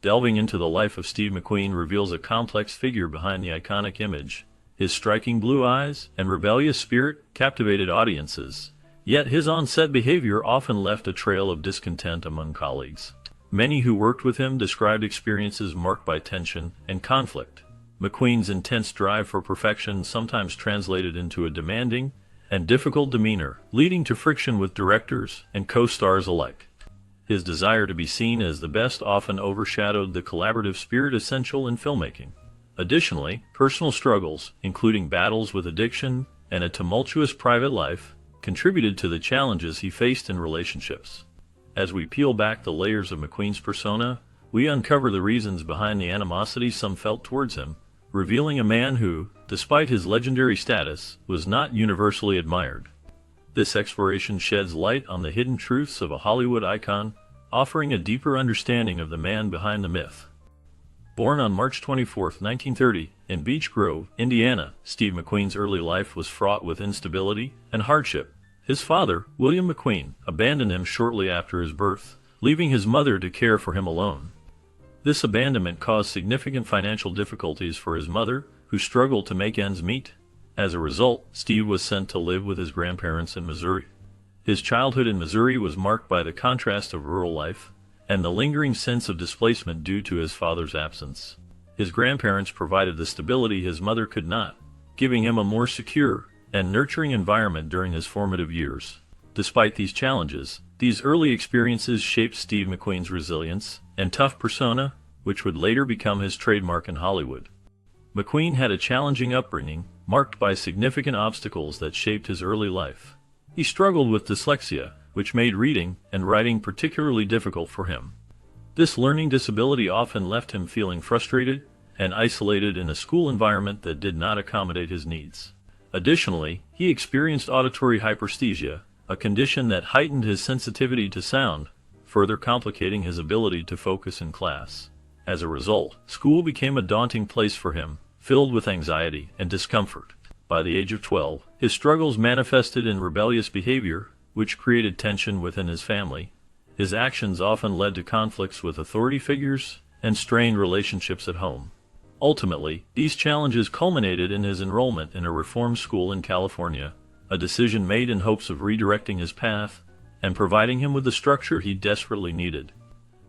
Delving into the life of Steve McQueen reveals a complex figure behind the iconic image. His striking blue eyes and rebellious spirit captivated audiences, yet his on-set behavior often left a trail of discontent among colleagues. Many who worked with him described experiences marked by tension and conflict. McQueen's intense drive for perfection sometimes translated into a demanding and difficult demeanor, leading to friction with directors and co-stars alike. His desire to be seen as the best often overshadowed the collaborative spirit essential in filmmaking. Additionally, personal struggles, including battles with addiction and a tumultuous private life, contributed to the challenges he faced in relationships. As we peel back the layers of McQueen's persona, we uncover the reasons behind the animosity some felt towards him, revealing a man who, despite his legendary status, was not universally admired. This exploration sheds light on the hidden truths of a Hollywood icon, offering a deeper understanding of the man behind the myth. Born on March 24, 1930, in Beech Grove, Indiana, Steve McQueen's early life was fraught with instability and hardship. His father, William McQueen, abandoned him shortly after his birth, leaving his mother to care for him alone. This abandonment caused significant financial difficulties for his mother, who struggled to make ends meet. As a result, Steve was sent to live with his grandparents in Missouri. His childhood in Missouri was marked by the contrast of rural life and the lingering sense of displacement due to his father's absence. His grandparents provided the stability his mother could not, giving him a more secure and nurturing environment during his formative years. Despite these challenges, these early experiences shaped Steve McQueen's resilience and tough persona, which would later become his trademark in Hollywood. McQueen had a challenging upbringing, marked by significant obstacles that shaped his early life. He struggled with dyslexia, which made reading and writing particularly difficult for him. This learning disability often left him feeling frustrated and isolated in a school environment that did not accommodate his needs. Additionally, he experienced auditory hyperesthesia, a condition that heightened his sensitivity to sound, further complicating his ability to focus in class. As a result, school became a daunting place for him, filled with anxiety and discomfort. By the age of 12, his struggles manifested in rebellious behavior, which created tension within his family. His actions often led to conflicts with authority figures and strained relationships at home. Ultimately, these challenges culminated in his enrollment in a reform school in California, a decision made in hopes of redirecting his path and providing him with the structure he desperately needed.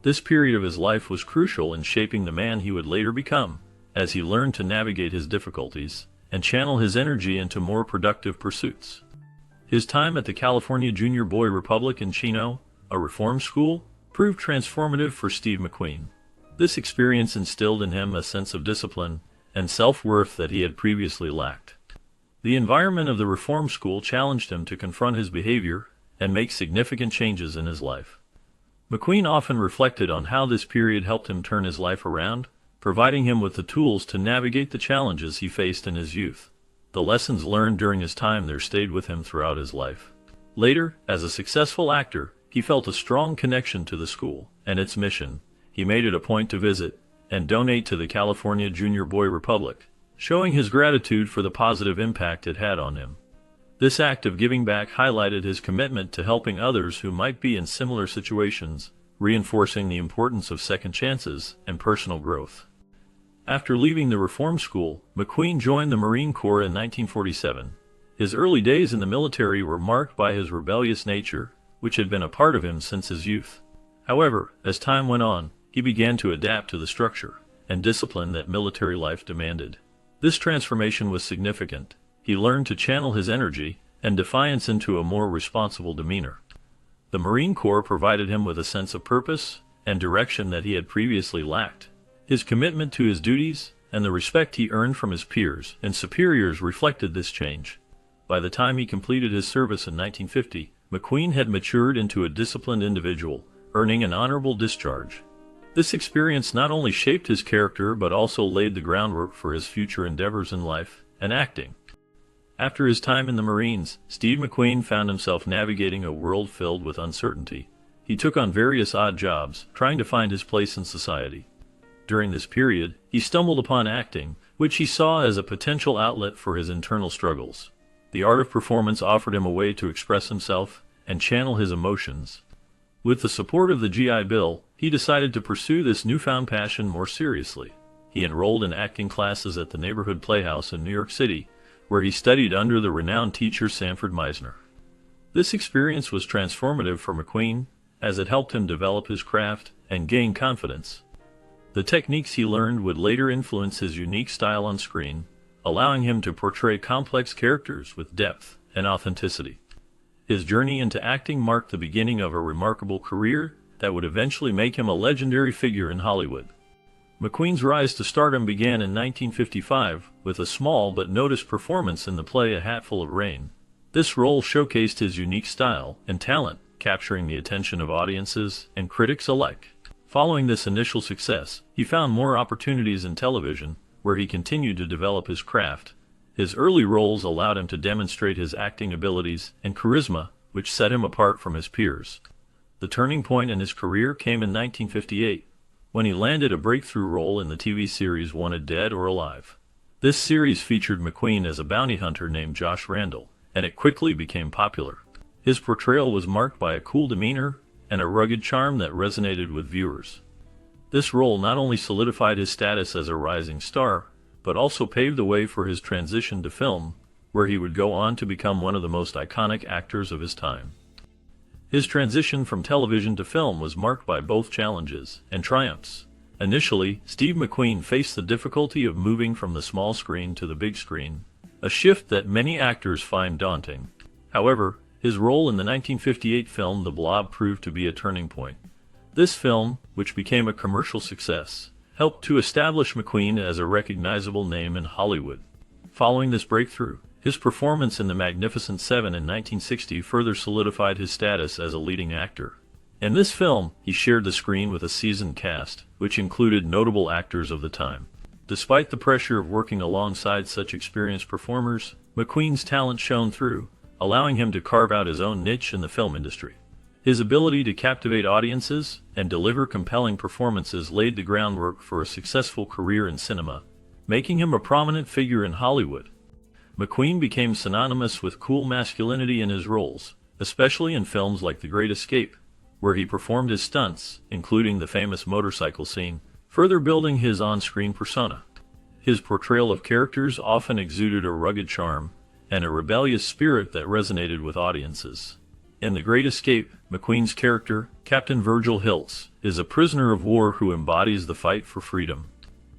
This period of his life was crucial in shaping the man he would later become, as he learned to navigate his difficulties and channel his energy into more productive pursuits. His time at the California Junior Boy Republic in Chino, a reform school, proved transformative for Steve McQueen. This experience instilled in him a sense of discipline and self-worth that he had previously lacked. The environment of the reform school challenged him to confront his behavior and make significant changes in his life. McQueen often reflected on how this period helped him turn his life around, providing him with the tools to navigate the challenges he faced in his youth. The lessons learned during his time there stayed with him throughout his life. Later, as a successful actor, he felt a strong connection to the school and its mission. He made it a point to visit and donate to the California Junior Boy Republic, showing his gratitude for the positive impact it had on him. This act of giving back highlighted his commitment to helping others who might be in similar situations, reinforcing the importance of second chances and personal growth. After leaving the reform school, McQueen joined the Marine Corps in 1947. His early days in the military were marked by his rebellious nature, which had been a part of him since his youth. However, as time went on, he began to adapt to the structure and discipline that military life demanded. This transformation was significant. He learned to channel his energy and defiance into a more responsible demeanor. The Marine Corps provided him with a sense of purpose and direction that he had previously lacked. His commitment to his duties and the respect he earned from his peers and superiors reflected this change. By the time he completed his service in 1950, McQueen had matured into a disciplined individual, earning an honorable discharge. This experience not only shaped his character but also laid the groundwork for his future endeavors in life and acting. After his time in the Marines, Steve McQueen found himself navigating a world filled with uncertainty. He took on various odd jobs, trying to find his place in society. During this period, he stumbled upon acting, which he saw as a potential outlet for his internal struggles. The art of performance offered him a way to express himself and channel his emotions. With the support of the GI Bill, he decided to pursue this newfound passion more seriously. He enrolled in acting classes at the neighborhood playhouse in New York City, where he studied under the renowned teacher Sanford Meisner. This experience was transformative for McQueen, as it helped him develop his craft and gain confidence. The techniques he learned would later influence his unique style on screen, allowing him to portray complex characters with depth and authenticity. His journey into acting marked the beginning of a remarkable career that would eventually make him a legendary figure in Hollywood. McQueen's rise to stardom began in 1955 with a small but noticed performance in the play A Hatful of Rain. This role showcased his unique style and talent, capturing the attention of audiences and critics alike. Following this initial success, he found more opportunities in television, where he continued to develop his craft. His early roles allowed him to demonstrate his acting abilities and charisma, which set him apart from his peers. The turning point in his career came in 1958, when he landed a breakthrough role in the TV series Wanted Dead or Alive. This series featured McQueen as a bounty hunter named Josh Randall, and it quickly became popular. His portrayal was marked by a cool demeanor and a rugged charm that resonated with viewers. This role not only solidified his status as a rising star, but also paved the way for his transition to film, where he would go on to become one of the most iconic actors of his time. His transition from television to film was marked by both challenges and triumphs. Initially, Steve McQueen faced the difficulty of moving from the small screen to the big screen, a shift that many actors find daunting. However, his role in the 1958 film The Blob proved to be a turning point. This film, which became a commercial success, helped to establish McQueen as a recognizable name in Hollywood. Following this breakthrough, his performance in The Magnificent Seven in 1960 further solidified his status as a leading actor. In this film, he shared the screen with a seasoned cast, which included notable actors of the time. Despite the pressure of working alongside such experienced performers, McQueen's talent shone through, allowing him to carve out his own niche in the film industry. His ability to captivate audiences and deliver compelling performances laid the groundwork for a successful career in cinema, making him a prominent figure in Hollywood. McQueen became synonymous with cool masculinity in his roles, especially in films like The Great Escape, where he performed his stunts, including the famous motorcycle scene, further building his on-screen persona. His portrayal of characters often exuded a rugged charm and a rebellious spirit that resonated with audiences. In The Great Escape, McQueen's character, Captain Virgil Hiltz, is a prisoner of war who embodies the fight for freedom.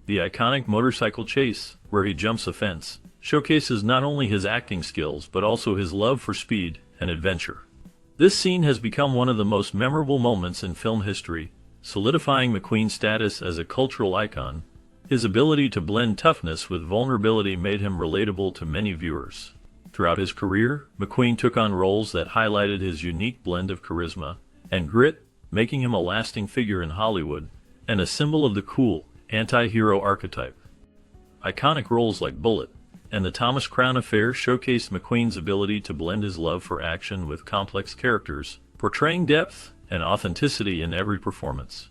The iconic motorcycle chase, where he jumps a fence, showcases not only his acting skills but also his love for speed and adventure. This scene has become one of the most memorable moments in film history, solidifying McQueen's status as a cultural icon. His ability to blend toughness with vulnerability made him relatable to many viewers. Throughout his career, McQueen took on roles that highlighted his unique blend of charisma and grit, making him a lasting figure in Hollywood and a symbol of the cool, anti-hero archetype. Iconic roles like Bullitt and The Thomas Crown Affair showcased McQueen's ability to blend his love for action with complex characters, portraying depth and authenticity in every performance.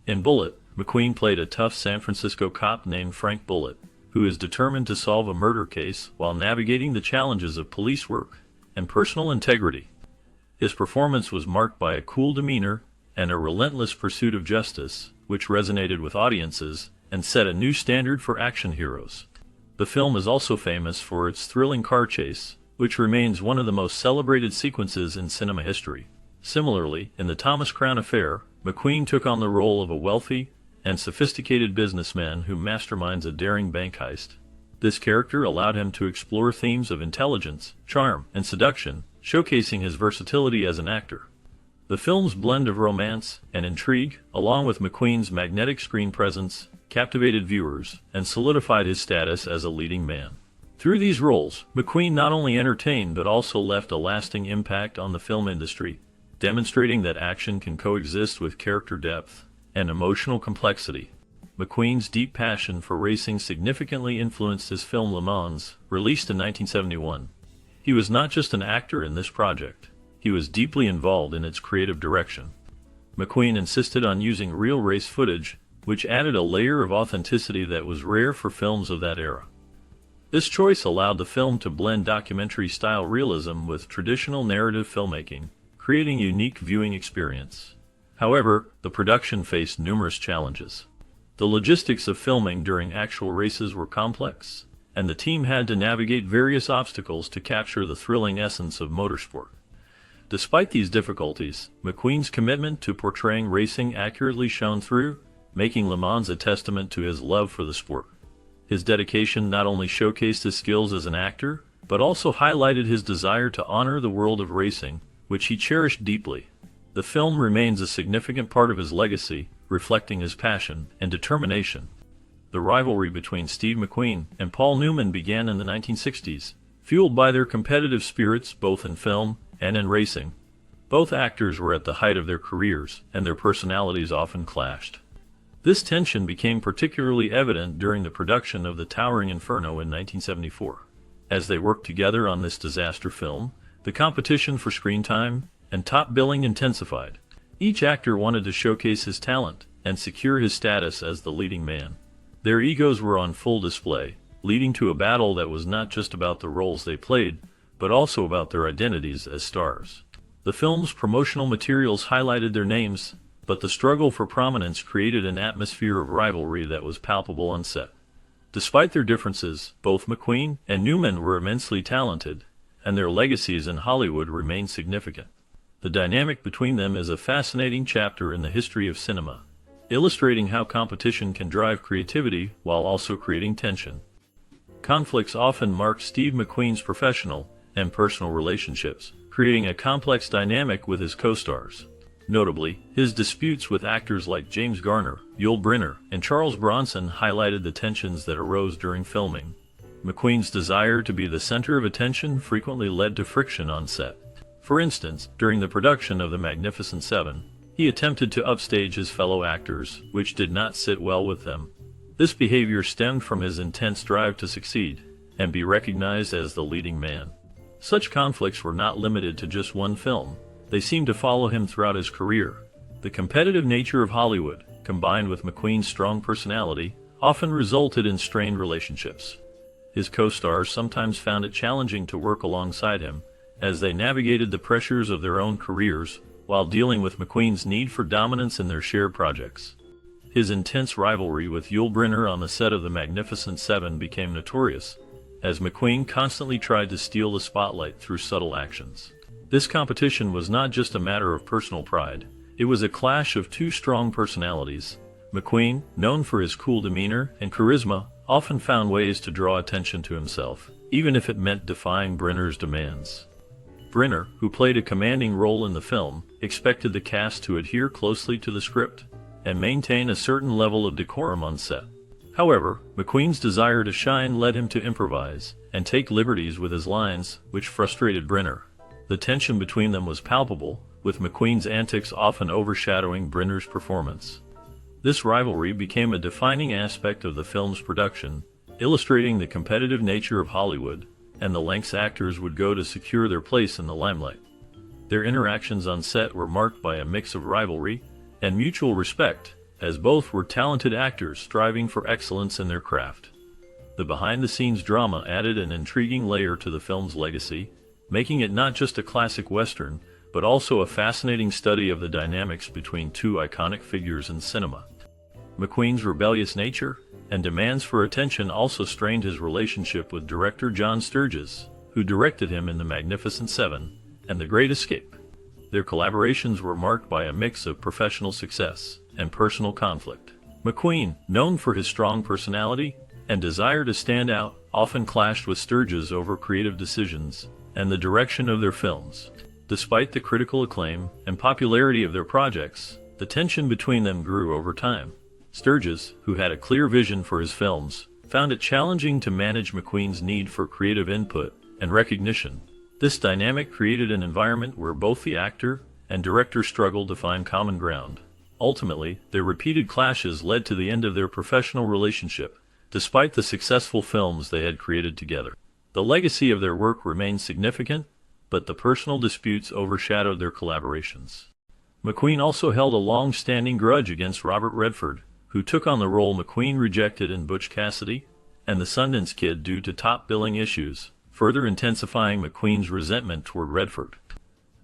In Bullitt, McQueen played a tough San Francisco cop named Frank Bullitt, who is determined to solve a murder case while navigating the challenges of police work and personal integrity. His performance was marked by a cool demeanor and a relentless pursuit of justice, which resonated with audiences and set a new standard for action heroes. The film is also famous for its thrilling car chase, which remains one of the most celebrated sequences in cinema history. Similarly, in The Thomas Crown Affair, McQueen took on the role of a wealthy and sophisticated businessman who masterminds a daring bank heist. This character allowed him to explore themes of intelligence, charm, and seduction, showcasing his versatility as an actor. The film's blend of romance and intrigue, along with McQueen's magnetic screen presence, captivated viewers and solidified his status as a leading man. Through these roles, McQueen not only entertained but also left a lasting impact on the film industry, demonstrating that action can coexist with character depth and emotional complexity. McQueen's deep passion for racing significantly influenced his film Le Mans, released in 1971. He was not just an actor in this project, he was deeply involved in its creative direction. McQueen insisted on using real race footage, which added a layer of authenticity that was rare for films of that era. This choice allowed the film to blend documentary-style realism with traditional narrative filmmaking, creating a unique viewing experience. However, the production faced numerous challenges. The logistics of filming during actual races were complex, and the team had to navigate various obstacles to capture the thrilling essence of motorsport. Despite these difficulties, McQueen's commitment to portraying racing accurately shone through, making Le Mans a testament to his love for the sport. His dedication not only showcased his skills as an actor, but also highlighted his desire to honor the world of racing, which he cherished deeply. The film remains a significant part of his legacy, reflecting his passion and determination. The rivalry between Steve McQueen and Paul Newman began in the 1960s, fueled by their competitive spirits both in film and in racing. Both actors were at the height of their careers, and their personalities often clashed. This tension became particularly evident during the production of The Towering Inferno in 1974. As they worked together on this disaster film, the competition for screen time and top billing intensified. Each actor wanted to showcase his talent and secure his status as the leading man. Their egos were on full display, leading to a battle that was not just about the roles they played, but also about their identities as stars. The film's promotional materials highlighted their names, but the struggle for prominence created an atmosphere of rivalry that was palpable on set. Despite their differences, both McQueen and Newman were immensely talented, and their legacies in Hollywood remain significant. The dynamic between them is a fascinating chapter in the history of cinema, illustrating how competition can drive creativity while also creating tension. Conflicts often mark Steve McQueen's professional and personal relationships, creating a complex dynamic with his co-stars. Notably, his disputes with actors like James Garner, Yul Brynner, and Charles Bronson highlighted the tensions that arose during filming. McQueen's desire to be the center of attention frequently led to friction on set. For instance, during the production of The Magnificent Seven, he attempted to upstage his fellow actors, which did not sit well with them. This behavior stemmed from his intense drive to succeed and be recognized as the leading man. Such conflicts were not limited to just one film. They seemed to follow him throughout his career. The competitive nature of Hollywood, combined with McQueen's strong personality, often resulted in strained relationships. His co-stars sometimes found it challenging to work alongside him, as they navigated the pressures of their own careers, while dealing with McQueen's need for dominance in their shared projects. His intense rivalry with Yul Brynner on the set of The Magnificent Seven became notorious, as McQueen constantly tried to steal the spotlight through subtle actions. This competition was not just a matter of personal pride, it was a clash of two strong personalities. McQueen, known for his cool demeanor and charisma, often found ways to draw attention to himself, even if it meant defying Brynner's demands. Brynner, who played a commanding role in the film, expected the cast to adhere closely to the script and maintain a certain level of decorum on set. However, McQueen's desire to shine led him to improvise and take liberties with his lines, which frustrated Brynner. The tension between them was palpable, with McQueen's antics often overshadowing Brynner's performance. This rivalry became a defining aspect of the film's production, illustrating the competitive nature of Hollywood and the lengths actors would go to secure their place in the limelight. Their interactions on set were marked by a mix of rivalry and mutual respect, as both were talented actors striving for excellence in their craft. The behind-the-scenes drama added an intriguing layer to the film's legacy, making it not just a classic Western, but also a fascinating study of the dynamics between two iconic figures in cinema. McQueen's rebellious nature and demands for attention also strained his relationship with director John Sturges, who directed him in The Magnificent Seven and The Great Escape. Their collaborations were marked by a mix of professional success and personal conflict. McQueen, known for his strong personality and desire to stand out, often clashed with Sturges over creative decisions and the direction of their films. Despite the critical acclaim and popularity of their projects, the tension between them grew over time. Sturges, who had a clear vision for his films, found it challenging to manage McQueen's need for creative input and recognition. This dynamic created an environment where both the actor and director struggled to find common ground. Ultimately, their repeated clashes led to the end of their professional relationship, despite the successful films they had created together. The legacy of their work remained significant, but the personal disputes overshadowed their collaborations. McQueen also held a long-standing grudge against Robert Redford, who took on the role McQueen rejected in Butch Cassidy and The Sundance Kid due to top billing issues, further intensifying McQueen's resentment toward Redford.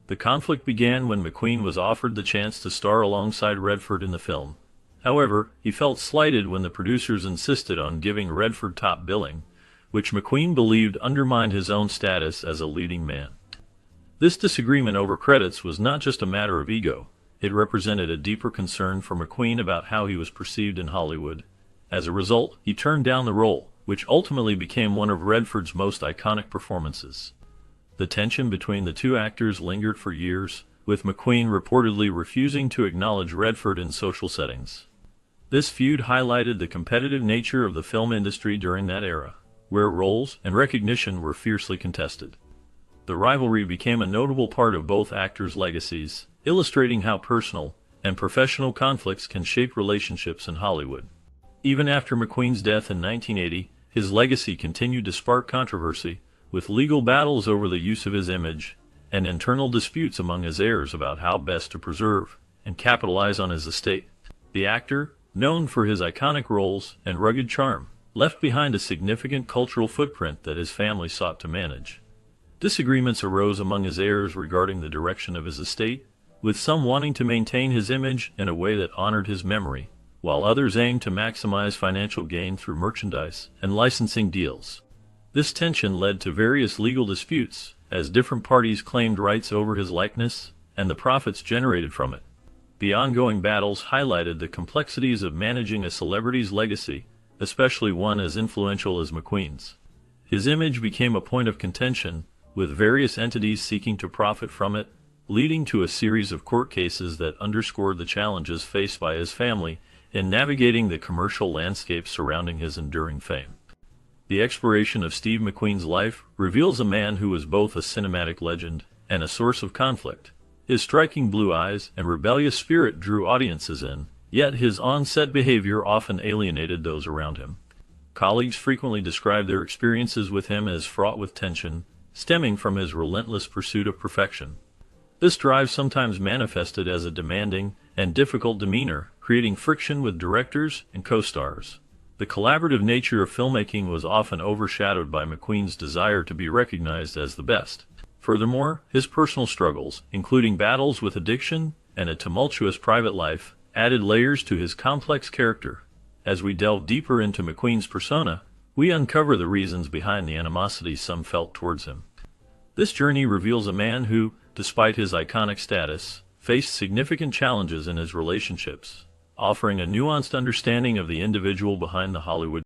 The conflict began when McQueen was offered the chance to star alongside Redford in the film. However, he felt slighted when the producers insisted on giving Redford top billing, which McQueen believed undermined his own status as a leading man. This disagreement over credits was not just a matter of ego. It represented a deeper concern for McQueen about how he was perceived in Hollywood. As a result, he turned down the role, which ultimately became one of Redford's most iconic performances. The tension between the two actors lingered for years, with McQueen reportedly refusing to acknowledge Redford in social settings. This feud highlighted the competitive nature of the film industry during that era, where roles and recognition were fiercely contested. The rivalry became a notable part of both actors' legacies, illustrating how personal and professional conflicts can shape relationships in Hollywood. Even after McQueen's death in 1980, his legacy continued to spark controversy, with legal battles over the use of his image and internal disputes among his heirs about how best to preserve and capitalize on his estate. The actor, known for his iconic roles and rugged charm, left behind a significant cultural footprint that his family sought to manage. Disagreements arose among his heirs regarding the direction of his estate, with some wanting to maintain his image in a way that honored his memory, while others aimed to maximize financial gain through merchandise and licensing deals. This tension led to various legal disputes, as different parties claimed rights over his likeness and the profits generated from it. The ongoing battles highlighted the complexities of managing a celebrity's legacy, especially one as influential as McQueen's. His image became a point of contention, with various entities seeking to profit from it, leading to a series of court cases that underscored the challenges faced by his family in navigating the commercial landscape surrounding his enduring fame. The exploration of Steve McQueen's life reveals a man who was both a cinematic legend and a source of conflict. His striking blue eyes and rebellious spirit drew audiences in, yet his on-set behavior often alienated those around him. Colleagues frequently described their experiences with him as fraught with tension, stemming from his relentless pursuit of perfection. This drive sometimes manifested as a demanding and difficult demeanor, creating friction with directors and co-stars. The collaborative nature of filmmaking was often overshadowed by McQueen's desire to be recognized as the best. Furthermore, his personal struggles, including battles with addiction and a tumultuous private life, added layers to his complex character. As we delve deeper into McQueen's persona, we uncover the reasons behind the animosity some felt towards him. This journey reveals a man who, despite his iconic status, faced significant challenges in his relationships, offering a nuanced understanding of the individual behind the Hollywood